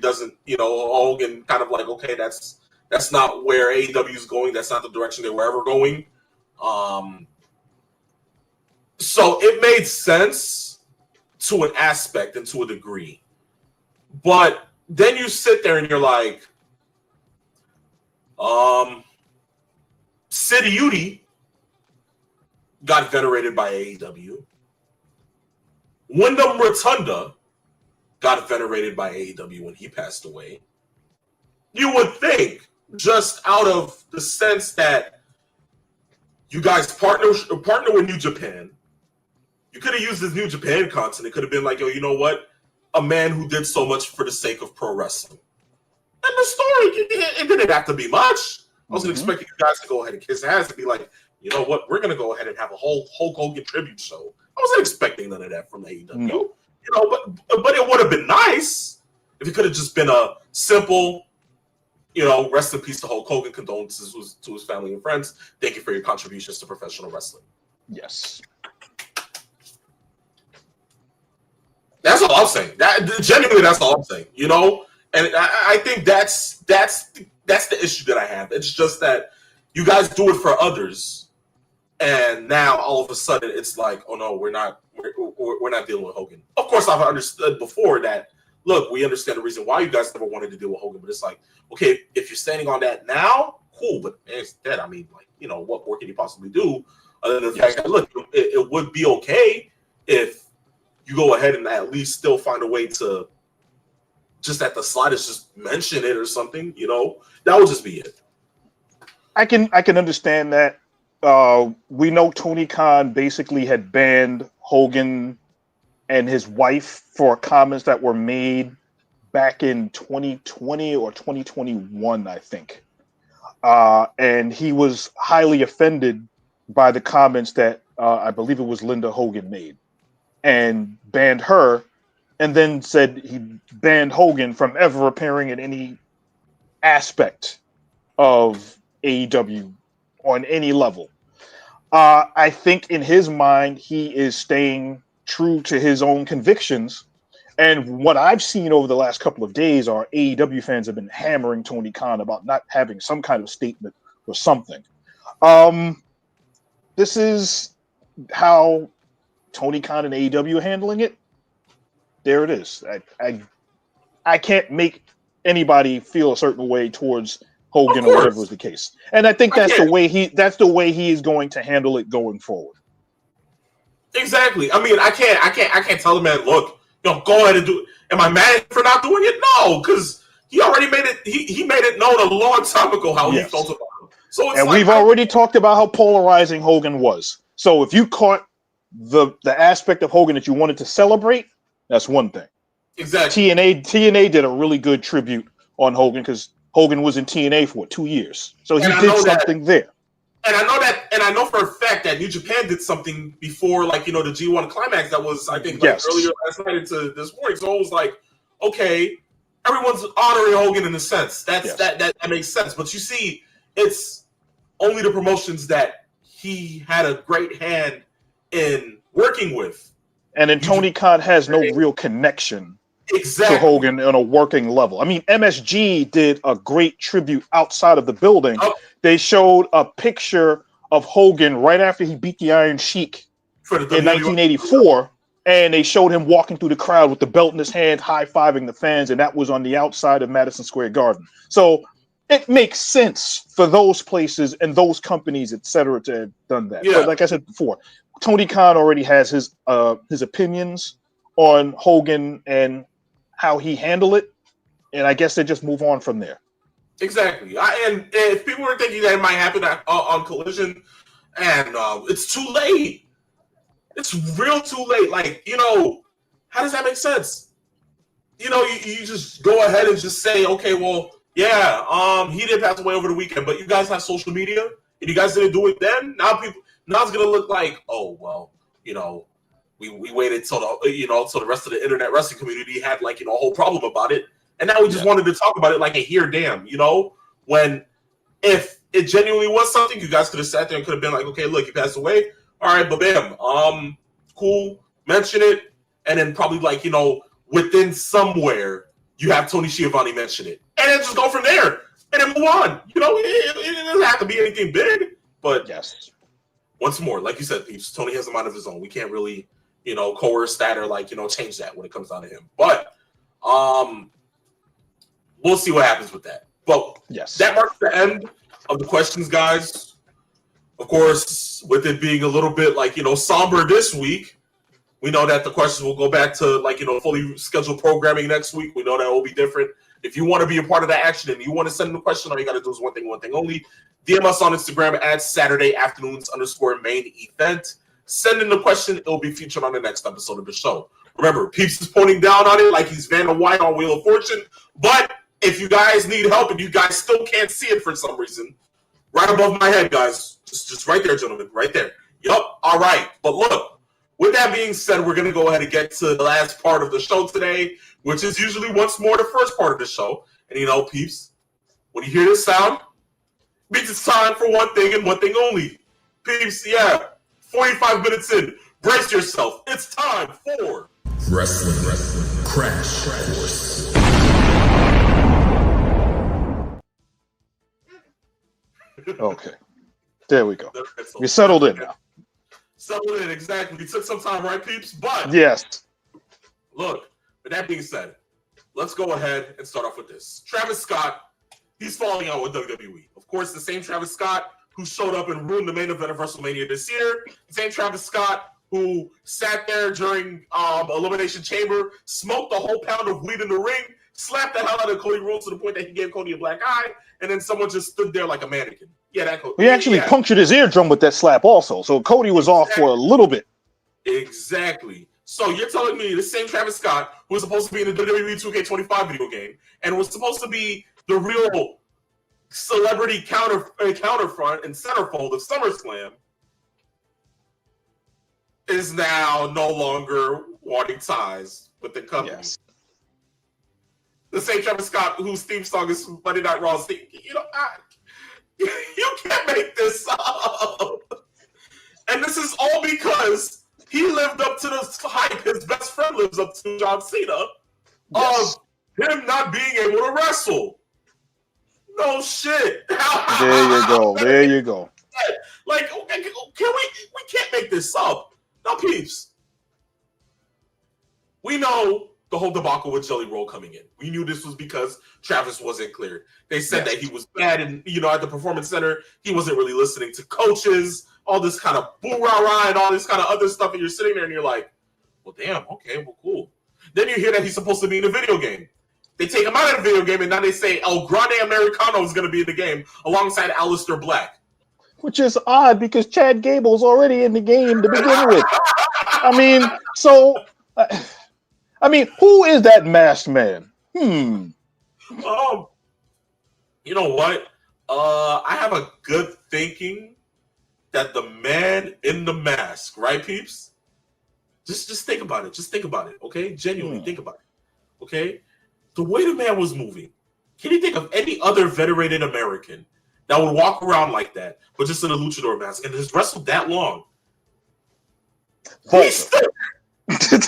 doesn't, Hogan kind of like, okay, that's not where AEW is going. That's not the direction they were ever going. So it made sense to an aspect and to a degree. But then you sit there and you're like, Sid Udy got venerated by AEW. Wyndham Rotunda got venerated by AEW when he passed away. You would think, just out of the sense that you guys partner with New Japan, you could have used this New Japan content. It could have been like, yo, you know what? A man who did so much for the sake of pro wrestling. And the story, it didn't have to be much. I wasn't expecting you guys to go ahead and kiss ass and be like, you know what? We're going to go ahead and have a whole Hulk Hogan tribute show. I wasn't expecting none of that from AEW. No. You know, but it would have been nice if it could have just been a simple, you know, rest in peace to Hulk Hogan, condolences to his family and friends. Thank you for your contributions to professional wrestling. Yes. That's all I'm saying. Genuinely, that's all I'm saying. You know, and I think that's the issue that I have. It's just that you guys do it for others, and now all of a sudden it's like, oh no, we're not dealing with Hogan. Of course, I've understood before that. Look, we understand the reason why you guys never wanted to deal with Hogan, but it's like, okay, if you're standing on that now, cool. But instead, I mean, like, you know, what more can you possibly do other than the fact that, look, it would be okay if you go ahead and at least still find a way to just at the slightest just mention it or something, you know, that would just be it. I can understand that. We know Tony Khan basically had banned Hogan and his wife for comments that were made back in 2020 or 2021, I think. And he was highly offended by the comments that I believe it was Linda Hogan made, and banned her, and then said he banned Hogan from ever appearing in any aspect of AEW on any level. I think in his mind, he is staying true to his own convictions. And what I've seen over the last couple of days are AEW fans have been hammering Tony Khan about not having some kind of statement or something. This is how Tony Khan and AEW are handling it. There it is. I can't make anybody feel a certain way towards Hogan or whatever was the case. And I think that's the way he is going to handle it going forward. Exactly. I mean, I can't tell the man, look, you know, go ahead and do it. Am I mad for not doing it? No, because he already made it. He made it known a long time ago how he felt about it. So it's we've already talked about how polarizing Hogan was. So if you caught the aspect of Hogan that you wanted to celebrate, that's one thing. Exactly. TNA did a really good tribute on Hogan because Hogan was in TNA for 2 years, so he did something there. And I know for a fact that New Japan did something before, like, you know, the G1 Climax that was, I think, like earlier last night into this morning. So it was like, okay, everyone's honoring Hogan in a sense. That makes sense. But you see, it's only the promotions that he had a great hand in working with. And then Tony Khan has no real connection to Hogan on a working level. I mean, MSG did a great tribute outside of the building. Oh. They showed a picture of Hogan right after he beat the Iron Sheik in 1984, and they showed him walking through the crowd with the belt in his hand, high-fiving the fans, and that was on the outside of Madison Square Garden. So it makes sense for those places and those companies, et cetera, to have done that. Yeah. But like I said before, Tony Khan already has his opinions on Hogan and how he handled it, and I guess they just move on from there. Exactly. And if people were thinking that it might happen on Collision, and it's too late. It's real too late. Like, you know, how does that make sense? You know, you just go ahead and just say, okay, well, yeah, he did pass away over the weekend, but you guys have social media, and you guys didn't do it then. Now it's gonna look like, oh well, you know, we waited till the rest of the internet wrestling community had, like, you know, a whole problem about it. And now we just wanted to talk about it like a here damn, you know, when if it genuinely was something, you guys could have sat there and could have been like, okay, look, he passed away. All right, but bam, cool, mention it. And then probably, like, you know, within somewhere you have Tony Schiavone mention it. And then just go from there and then move on. You know, it doesn't have to be anything big, but yes. once more, like you said, Peeps, Tony has a mind of his own. We can't really, coerce that or change that when it comes down to him. But we'll see what happens with that. But yes, that marks the end of the questions, guys. Of course, with it being a little bit somber this week, we know that the questions will go back to fully scheduled programming next week. We know that will be different. If you want to be a part of that action and you want to send in a question, all you got to do is one thing only. DM us on Instagram at Saturday afternoons_main event. Send in the question. It will be featured on the next episode of the show. Remember, Peeps is pointing down on it like he's Vanna White on Wheel of Fortune. But if you guys need help and you guys still can't see it for some reason, right above my head, guys, just right there, gentlemen, right there. Yup, all right. But look, with that being said, we're going to go ahead and get to the last part of the show today, which is usually once more the first part of the show. And Peeps, when you hear this sound, it means it's time for one thing and one thing only. Peeps, 45 minutes in, brace yourself. It's time for Wrestling Crash Course. Okay, there we go. We settled in now. Settled in, exactly. It took some time, right, Peeps? But yes, look, with that being said, let's go ahead and start off with this. Travis Scott, he's falling out with WWE. Of course, the same Travis Scott who showed up and ruined the main event of WrestleMania this year. The same Travis Scott who sat there during Elimination Chamber, smoked a whole pound of weed in the ring, slapped the hell out of Cody Rhodes to the point that he gave Cody a black eye, and then someone just stood there like a mannequin. Yeah, that Cody. He actually punctured his eardrum with that slap also. So Cody was off for a little bit. Exactly. So you're telling me the same Travis Scott who was supposed to be in the WWE 2K25 video game and was supposed to be the real celebrity counterfront and centerfold of SummerSlam is now no longer wanting ties with the company. Yes. The same Travis Scott whose theme song is Monday Night Raw's theme. You can't make this up. And this is all because he lived up to the hype his best friend lives up to, John Cena, Yes. of him not being able to wrestle. No shit. There you go. There you go. Like, can we can't make this up. Now, Peeps, we know the whole debacle with Jelly Roll coming in. We knew this was because Travis wasn't cleared. They said that he was bad and, at the Performance Center, he wasn't really listening to coaches, all this kind of boo-rah-rah and all this kind of other stuff, and you're sitting there and you're like, well, damn, okay, well, cool. Then you hear that he's supposed to be in a video game. They take him out of the video game, and now they say El Grande Americano is going to be in the game alongside Aleister Black. Which is odd because Chad Gable's already in the game to begin with. Who is that masked man? You know what? I have a good thinking that the man in the mask, right, Peeps? Just think about it. Just think about it, okay? Genuinely think about it, okay? The way the man was moving, can you think of any other venerated American that would walk around like that, but just in a luchador mask and has wrestled that long? He's still... Come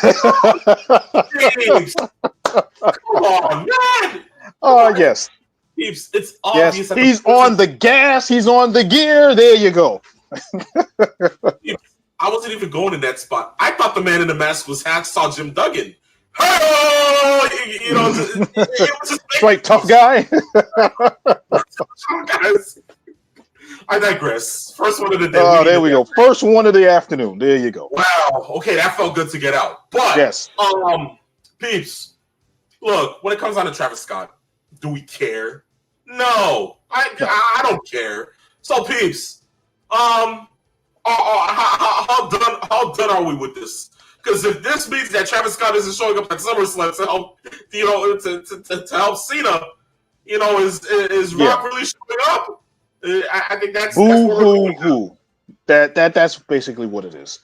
on, man! Oh, yes. Peeps, it's obvious. Yes, he's on the gas. He's on the gear. There you go. I wasn't even going in that spot. I thought the man in the mask was Hacksaw Jim Duggan. It was just right, tough guy. Guys, I digress. First one of the day. Oh, there we go. First one of the afternoon. There you go. Wow. Okay, that felt good to get out. But yes, Peeps, look, when it comes down to Travis Scott, do we care? No, I don't care. So, Peeps, how done are we with this? Because if this means that Travis Scott isn't showing up at SummerSlam to help, to help Cena, is Rock really showing up? I think that's That's basically what it is.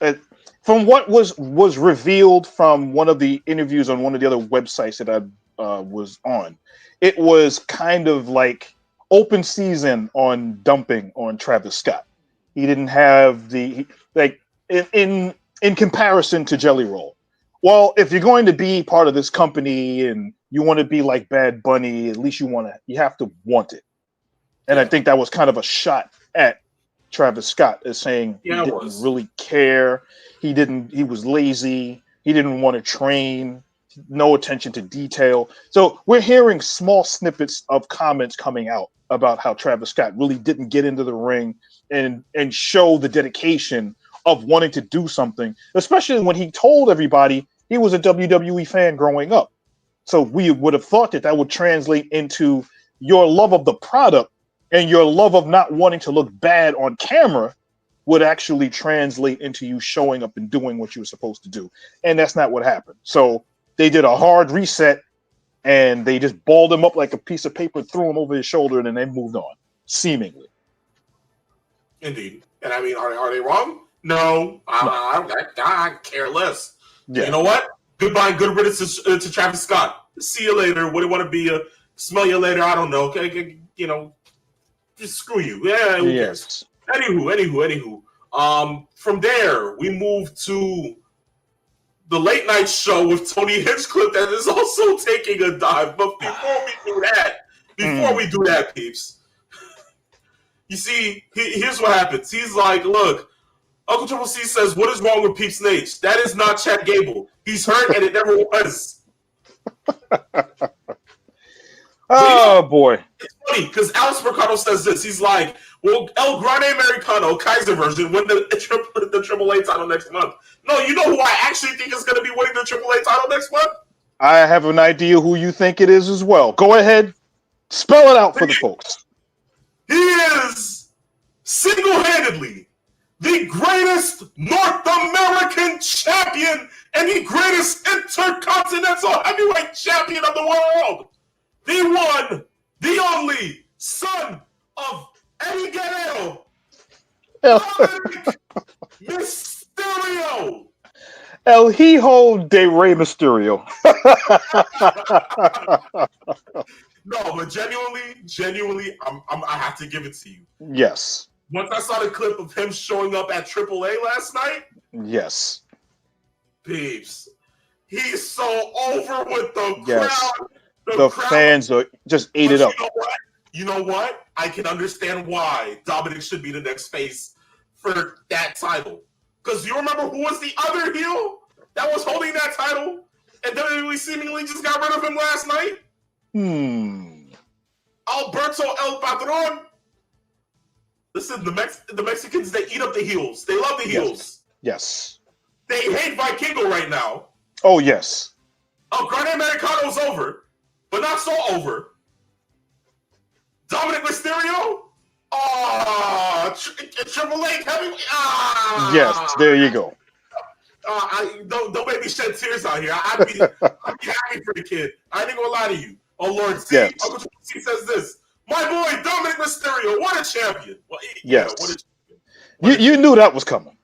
From what was revealed from one of the interviews on one of the other websites that I was on, it was kind of like open season on dumping on Travis Scott. He didn't have in comparison to Jelly Roll. Well, if you're going to be part of this company and you want to be like Bad Bunny, at least you have to want it. And I think that was kind of a shot at Travis Scott as saying Yeah, it he didn't was. really care. He was lazy. He didn't want to train. No attention to detail. So we're hearing small snippets of comments coming out about how Travis Scott really didn't get into the ring and show the dedication of wanting to do something, especially when he told everybody he was a WWE fan growing up. So we would have thought that would translate into your love of the product, and your love of not wanting to look bad on camera would actually translate into you showing up and doing what you were supposed to do. And that's not what happened. So they did a hard reset and they just balled him up like a piece of paper, threw him over his shoulder, and then they moved on, seemingly. Indeed. And I mean, are they wrong? No. I care less. Yeah. You know what? Goodbye and good riddance to Travis Scott. See you later. What do you want to be? Smell you later. I don't know. Okay, you know, just screw you. Yeah. Who cares? Anywho. From there, we move to the late night show with Tony Hinchcliffe that is also taking a dive. But before we do that, peeps, you see, here's what happens. He's like, look, Uncle Triple C says, what is wrong with Peeps Nate? That is not Chad Gable. He's hurt and it never was. Oh, boy. It's funny because Alex Mercado says this. He's like, well, El Grande Americano, Kaiser version, win the AAA title next month. No, you know who I actually think is going to be winning the AAA title next month? I have an idea who you think it is as well. Go ahead. Spell it out for the folks. He is single-handedly the greatest North American champion and the greatest intercontinental heavyweight champion of the world. The one, the only son of Eddie Guerrero, Dominic Mysterio. El Hijo de Rey Mysterio. No, but genuinely, I have to give it to you. Yes. Once I saw the clip of him showing up at AAA last night, yes, peeps, he's so over with the yes. crowd. The fans are just ate it up. You know what? I can understand why Dominic should be the next face for that title. Because you remember who was the other heel that was holding that title, and WWE seemingly just got rid of him last night? Alberto El Patron. Listen, the Mexicans, they eat up the heels. They love the heels. Yes. They hate Vikingo right now. Oh, yes. Grande Americano's over, but not so over. Dominic Mysterio? Triple H heavyweight? Yes, there you go. Don't make me shed tears out here. I'd be happy for the kid. I ain't gonna lie to you. Oh, Lord, see, yes. Uncle C says this. My boy, Dominic Mysterio, what a champion. Well, yes. What a champion. You knew that was coming.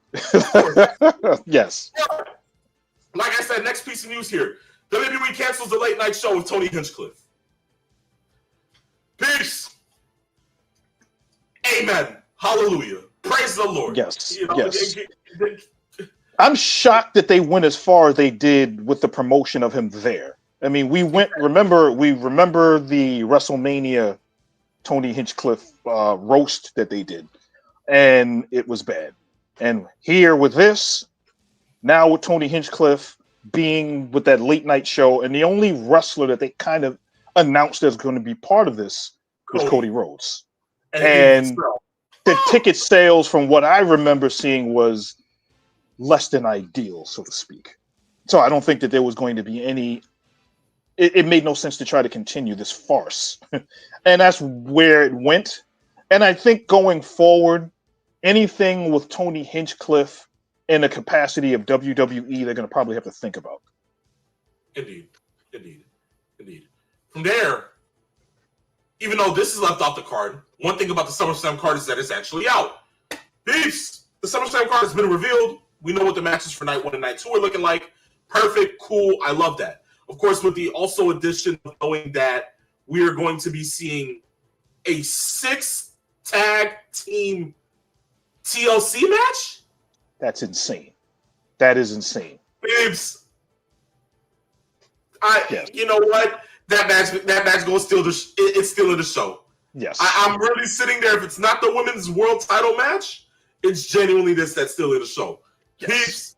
Yes. Like I said, next piece of news here. WWE cancels the late night show with Tony Hinchcliffe. Peace. Amen. Hallelujah. Praise the Lord. Yes. You know, yes. I'm shocked that they went as far as they did with the promotion of him there. I mean, we remember the WrestleMania Tony Hinchcliffe roast that they did, and it was bad. And here with this, now with Tony Hinchcliffe being with that late night show, and the only wrestler that they kind of announced as going to be part of this was Cody Rhodes. And the ticket sales, from what I remember seeing, was less than ideal, so to speak. So I don't think that there was going to be any. It made no sense to try to continue this farce. And that's where it went. And I think going forward, anything with Tony Hinchcliffe in the capacity of WWE, they're going to probably have to think about. Indeed. From there, even though this is left off the card, one thing about the SummerSlam card is that it's actually out. Peeps, the SummerSlam card has been revealed. We know what the matches for night 1 and night 2 are looking like. Perfect, cool, I love that. Of course, with the also addition of knowing that we are going to be seeing a 6-tag team TLC match? That's insane. That is insane. Babes, you know what? That match goes it's still in the show. Yes. I'm really sitting there. If it's not the women's world title match, it's genuinely this that's still in the show. Yes. Peeps,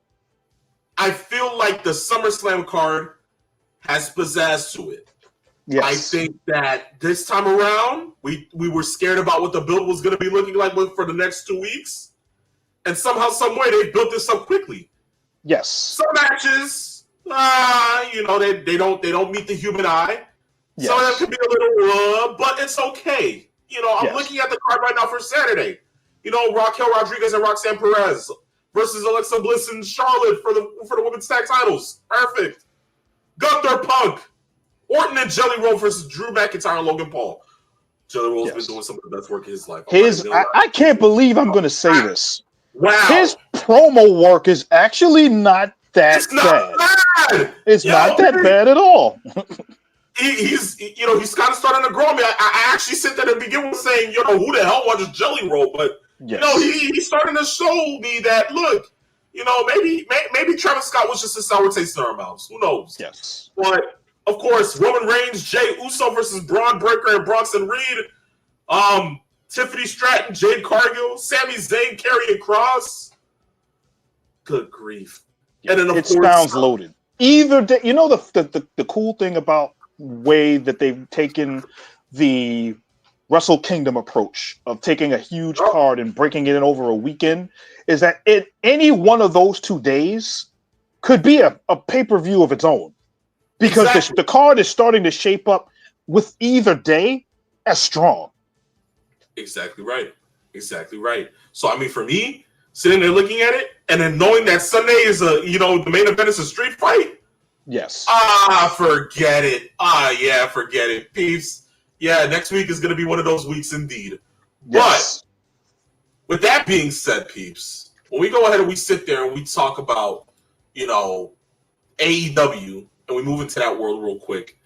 I feel like the SummerSlam card has pizzazz to it. Yes. I think that this time around, we were scared about what the build was going to be looking like for the next 2 weeks. And somehow, some way, they built this up quickly. Yes. Some matches, they don't meet the human eye. Yes. Some of them can be a little, but it's okay. I'm Yes. looking at the card right now for Saturday. Raquel Rodriguez and Roxanne Perez versus Alexa Bliss and Charlotte for the women's tag titles. Perfect. Gunther Punk, Orton and Jelly Roll versus Drew McIntyre and Logan Paul. Jelly Roll's been doing some of the best work of his life. I can't believe I'm going to say this. Wow. His promo work is actually not that bad. It's not that bad at all. He's kind of starting to grow on me. I actually sit there and begin with saying, who the hell watches Jelly Roll? But he's starting to show me that look, maybe Travis Scott was just a sour taste in our mouths. Who knows? Yes. But of course, Roman Reigns, Jey Uso versus Braun Breaker and Bronson Reed. Tiffany Stratton, Jade Cargill, Sami Zayn, Karrion Kross. Good grief! And then of course, sounds loaded. Either day, the cool thing about way that they've taken the Wrestle Kingdom approach of taking a huge card and breaking it in over a weekend is that any one of those 2 days could be a pay-per-view of its own, because the card is starting to shape up with either day as strong. Exactly right. So I mean, for me, sitting there looking at it and then knowing that Sunday is the main event is a street fight. Yes. Forget it. Forget it. Peeps. Yeah, next week is going to be one of those weeks indeed. Yes. But with that being said, peeps, when we go ahead and we sit there and we talk about, AEW and we move into that world real quick,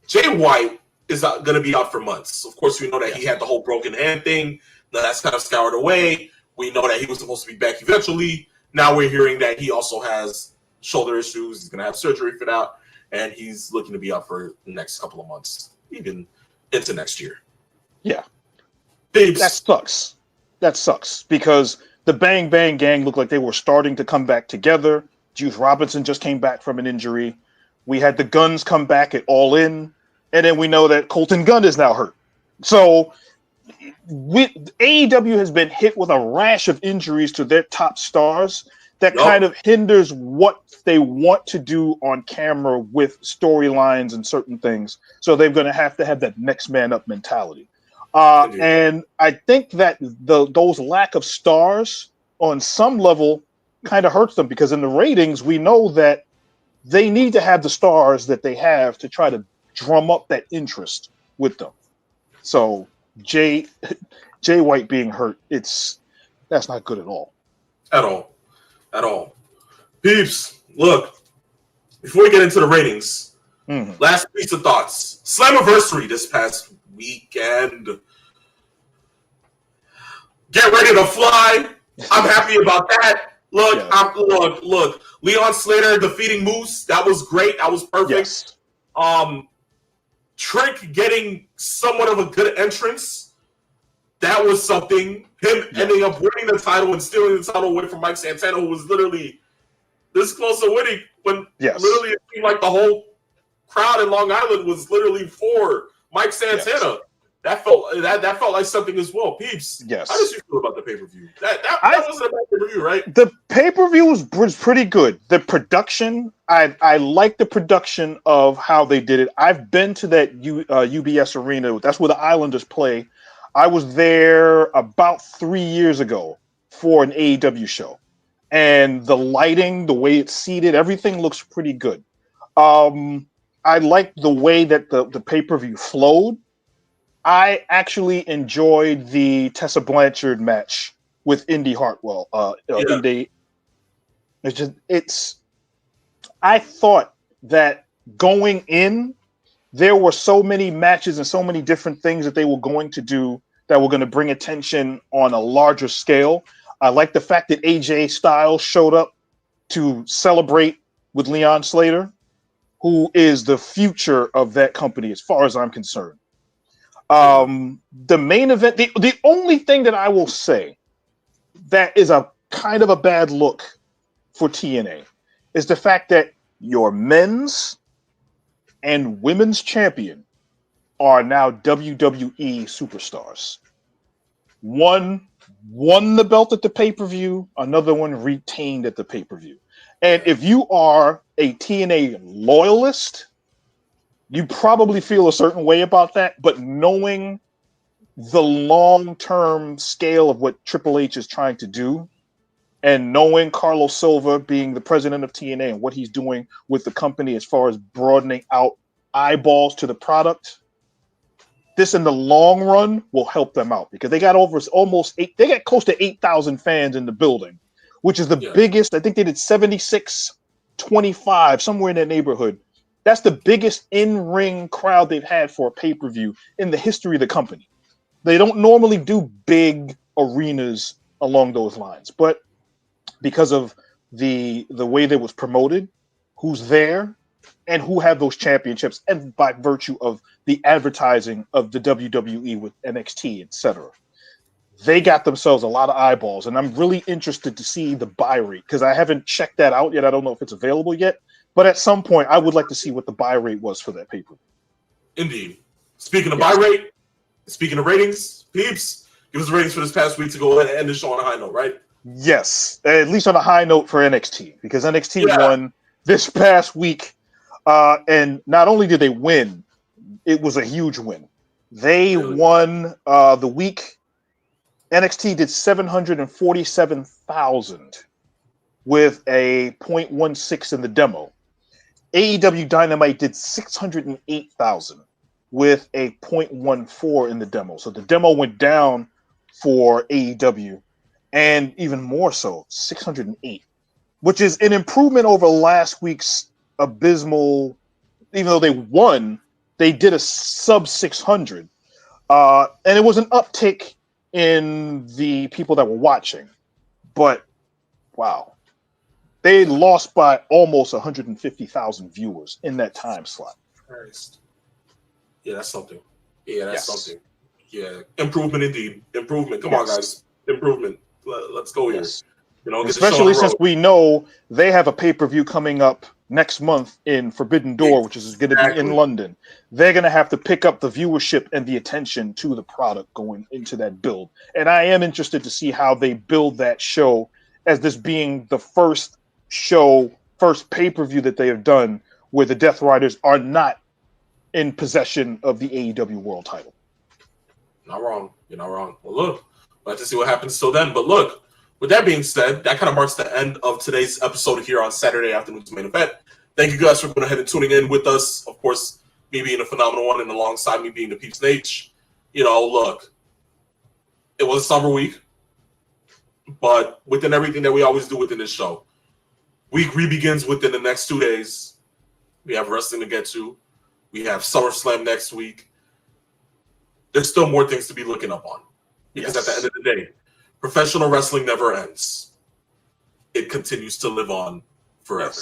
Jay White is going to be out for months. Of course, we know that he had the whole broken hand thing. Now that's kind of scoured away. We know that he was supposed to be back eventually. Now we're hearing that he also has shoulder issues. He's going to have surgery for that. And he's looking to be out for the next couple of months, even into next year. Yeah. Babes. That sucks because the Bang Bang Gang looked like they were starting to come back together. Juice Robinson just came back from an injury. We had the Guns come back at All In. And then we know that Colton Gunn is now hurt. So AEW has been hit with a rash of injuries to their top stars that kind of hinders what they want to do on camera with storylines and certain things. So they're going to have that next man up mentality. And I think that those lack of stars on some level kind of hurts them, because in the ratings, we know that they need to have the stars that they have to try to drum up that interest with them. So Jay White being hurt, that's not good at all. At all. Peeps, look, before we get into the ratings, last piece of thoughts. Slammiversary this past weekend. Get ready to fly. I'm happy about that. Look. Leon Slater defeating Moose. That was great. That was perfect. Yes. Trick getting somewhat of a good entrance. That was something. Him ending up winning the title and stealing the title away from Mike Santana, who was literally this close to winning when literally it seemed like the whole crowd in Long Island was literally for Mike Santana. Yes. That felt like something as well. Peeps, yes. How did you feel about the pay-per-view? That wasn't a bad pay-per-view, right? The pay-per-view was pretty good. The production, I like the production of how they did it. I've been to that UBS arena. That's where the Islanders play. I was there about 3 years ago for an AEW show. And the lighting, the way it's seated, everything looks pretty good. I like the way that the pay-per-view flowed. I actually enjoyed the Tessa Blanchard match with Indy Hartwell. I thought that going in, there were so many matches and so many different things that they were going to do that were going to bring attention on a larger scale. I like the fact that AJ Styles showed up to celebrate with Leon Slater, who is the future of that company as far as I'm concerned. The main event, the only thing that I will say that is a kind of a bad look for TNA is the fact that your men's and women's champion are now WWE superstars. One won the belt at the pay-per-view, another one retained at the pay-per-view. And if you are a TNA loyalist, you probably feel a certain way about that, but knowing the long-term scale of what Triple H is trying to do, and knowing Carlos Silva being the president of TNA and what he's doing with the company as far as broadening out eyeballs to the product, this in the long run will help them out because they got they got close to 8,000 fans in the building, which is the biggest. I think they did 76-25, somewhere in that neighborhood. That's the biggest in-ring crowd they've had for a pay-per-view in the history of the company. They don't normally do big arenas along those lines, but because of the way that was promoted, who's there, and who have those championships, and by virtue of the advertising of the WWE with NXT, etc., they got themselves a lot of eyeballs, and I'm really interested to see the buy rate because I haven't checked that out yet. I don't know if it's available yet, but at some point, I would like to see what the buy rate was for that pay-per-view. Indeed. Speaking of buy rate, speaking of ratings, peeps, give us the ratings for this past week to go ahead and end the show on a high note, right? Yes, at least on a high note for NXT because NXT won this past week, and not only did they win, it was a huge win. They won the week. NXT did 747,000 with a 0.16 in the demo. AEW Dynamite did 608,000 with a 0.14 in the demo. So the demo went down for AEW, and even more so, 608, which is an improvement over last week's abysmal. Even though they won, they did a sub 600, and it was an uptick in the people that were watching. But wow, they lost by almost 150,000 viewers in that time slot. Christ. Yeah, that's something. Yeah, that's something. Yeah, improvement indeed. Improvement. Come on, guys. Improvement. Let's go here. You know, especially since we know they have a pay-per-view coming up next month in Forbidden Door, which is going to be in London. They're going to have to pick up the viewership and the attention to the product going into that build. And I am interested to see how they build that show as this being the first pay-per-view that they have done where the Death Riders are not in possession of the AEW World title. Not wrong. You're not wrong. Well, look, we'll have to see what happens till then. But look, with that being said, that kind of marks the end of today's episode here on Saturday afternoon's main event. Thank you guys for going ahead and tuning in with us. Of course, me being a phenomenal one and alongside me being the Peeps Nate. You know, look, it was a summer week, but within everything that we always do within this show, week re-begins within the next 2 days. We have wrestling to get to. We have Summerslam next week. There's still more things to be looking up on. Because at the end of the day, professional wrestling never ends. It continues to live on forever.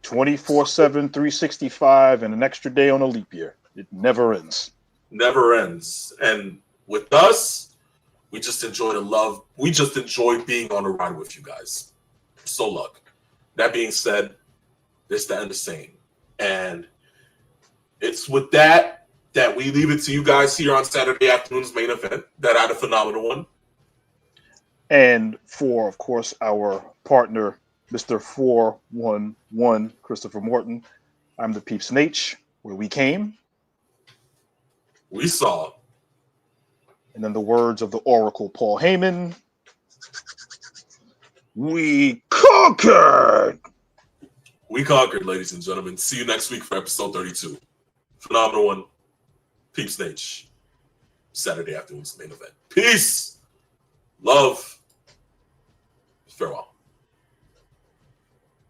24/7, 365, and an extra day on a leap year. It never ends. Never ends. And with us, we just enjoy the love. We just enjoy being on a ride with you guys. So look, that being said, this is the end of saying. And it's with that we leave it to you guys here on Saturday afternoon's main event. That had a phenomenal one. And for, of course, our partner, Mr. 411, Christopher Morton, I'm the Peeps Nate, where we came. We saw. And in the words of the Oracle Paul Heyman, we conquered! We conquered, ladies and gentlemen. See you next week for episode 32. Phenomenal one. Peeps Nate. Saturday afternoon's main event. Peace. Love. Farewell.